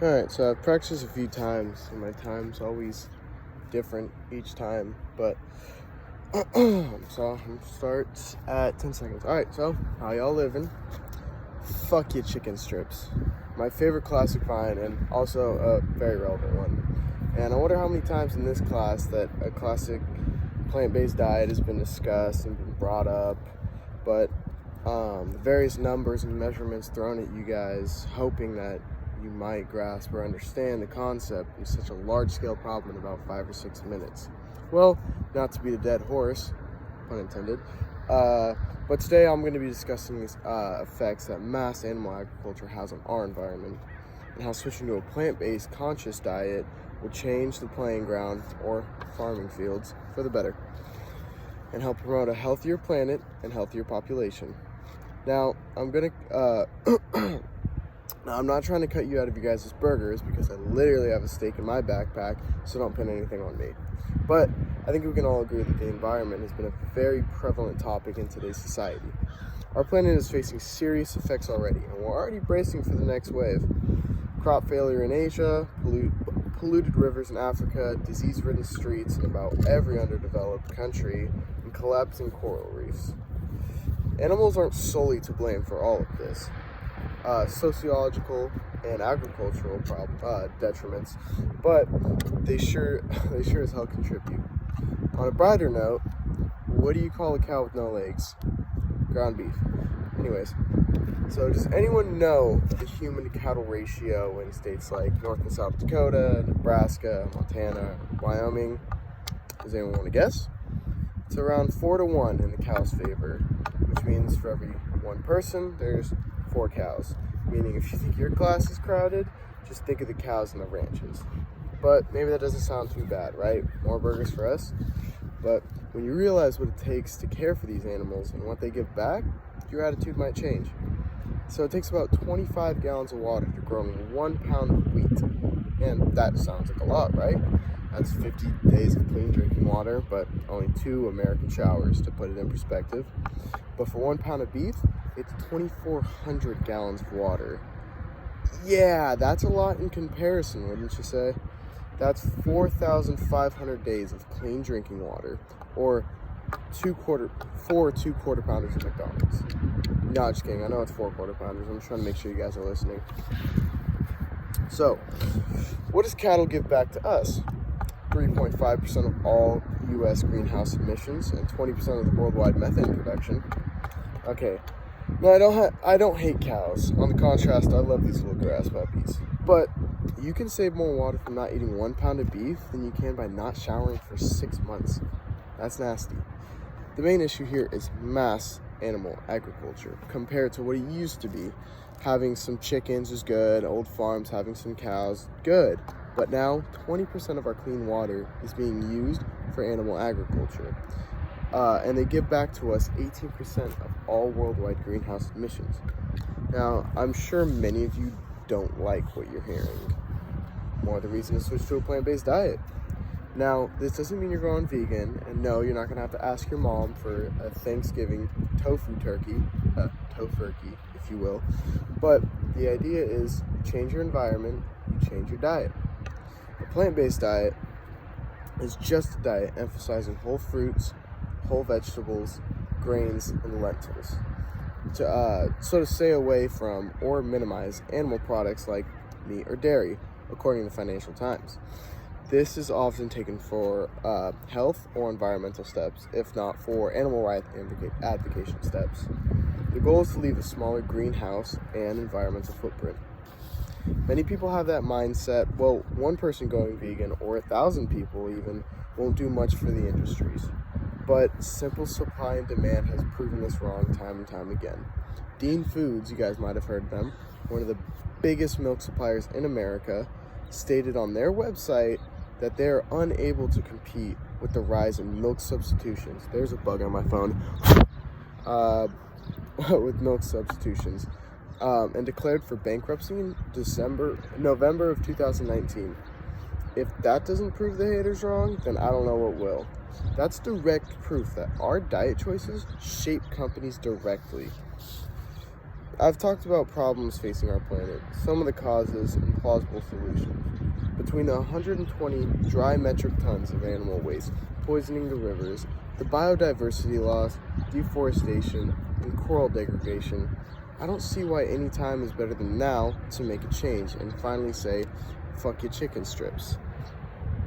Alright, so I've practiced a few times, and my time's always different each time, but so I'm gonna start at 10 seconds. Alright, so how y'all living? Fuck your chicken strips. My favorite classic vine, and also a very relevant one. And I wonder how many times in this class that a classic plant-based diet has been discussed and been brought up, but the various numbers and measurements thrown at you guys, hoping that you might grasp or understand the concept in such a large-scale problem in about 5 or 6 minutes. Well, not to beat a dead horse, pun intended, but today I'm going to be discussing these effects that mass animal agriculture has on our environment, and how switching to a plant-based conscious diet will change the playing ground or farming fields for the better, and help promote a healthier planet and healthier population. Now, I'm not trying to cut you out of your guys' burgers, because I literally have a steak in my backpack, so don't pin anything on me. But I think we can all agree that the environment has been a very prevalent topic in today's society. Our planet is facing serious effects already, and we're already bracing for the next wave. Crop failure in Asia, polluted rivers in Africa, disease-ridden streets in about every underdeveloped country, and collapsing coral reefs. Animals aren't solely to blame for all of this. Sociological and agricultural detriments, but they sure as hell contribute. On a brighter note, what do you call a cow with no legs? Ground beef. Anyways, so does anyone know the human to cattle ratio in states like North and South Dakota, Nebraska, Montana, Wyoming? Does anyone want to guess? It's around 4-1 in the cow's favor, which means for every one person, there's 4 cows. Meaning, if you think your class is crowded, just think of the cows in the ranches. But maybe that doesn't sound too bad, right? More burgers for us. But when you realize what it takes to care for these animals and what they give back, your attitude might change. So it takes about 25 gallons of water to grow 1 pound of wheat. And that sounds like a lot, right? That's 50 days of clean drinking water, but only 2 American showers, to put it in perspective. But for 1 pound of beef, it's 2,400 gallons of water. Yeah, that's a lot in comparison, wouldn't you say? That's 4,500 days of clean drinking water, or 4 2-quarter pounders at McDonald's. No, just kidding. I know it's 4 quarter pounders. I'm just trying to make sure you guys are listening. So, what does cattle give back to us? 3.5% of all U.S. greenhouse emissions and 20% of the worldwide methane production. Okay. No, I don't hate cows. On the contrast, I love these little grass puppies. But you can save more water from not eating 1 pound of beef than you can by not showering for 6 months. That's nasty. The main issue here is mass animal agriculture compared to what it used to be. Having some chickens is good, old farms having some cows, good. But now 20% of our clean water is being used for animal agriculture. And they give back to us 18% of all worldwide greenhouse emissions. Now, I'm sure many of you don't like what you're hearing. More the reason to switch to a plant-based diet. Now, this doesn't mean you're going vegan, and no, you're not going to have to ask your mom for a Thanksgiving tofurkey, if you will. But the idea is, you change your environment, you change your diet. A plant-based diet is just a diet emphasizing whole fruits, whole vegetables, grains, and lentils. To stay away from or minimize animal products like meat or dairy, according to the Financial Times. This is often taken for health or environmental steps, if not for animal rights advocacy steps. The goal is to leave a smaller greenhouse and environmental footprint. Many people have that mindset, well, one person going vegan or 1,000 people even won't do much for the industries. But simple supply and demand has proven this wrong time and time again. Dean Foods, you guys might have heard of them, one of the biggest milk suppliers in America, stated on their website that they're unable to compete with the rise in milk substitutions. There's a bug on my phone. With milk substitutions. And declared for bankruptcy in November of 2019. If that doesn't prove the haters wrong, then I don't know what will. That's direct proof that our diet choices shape companies directly. I've talked about problems facing our planet, some of the causes, and plausible solutions. Between the 120 dry metric tons of animal waste poisoning the rivers, the biodiversity loss, deforestation, and coral degradation, I don't see why any time is better than now to make a change and finally say, fuck your chicken strips.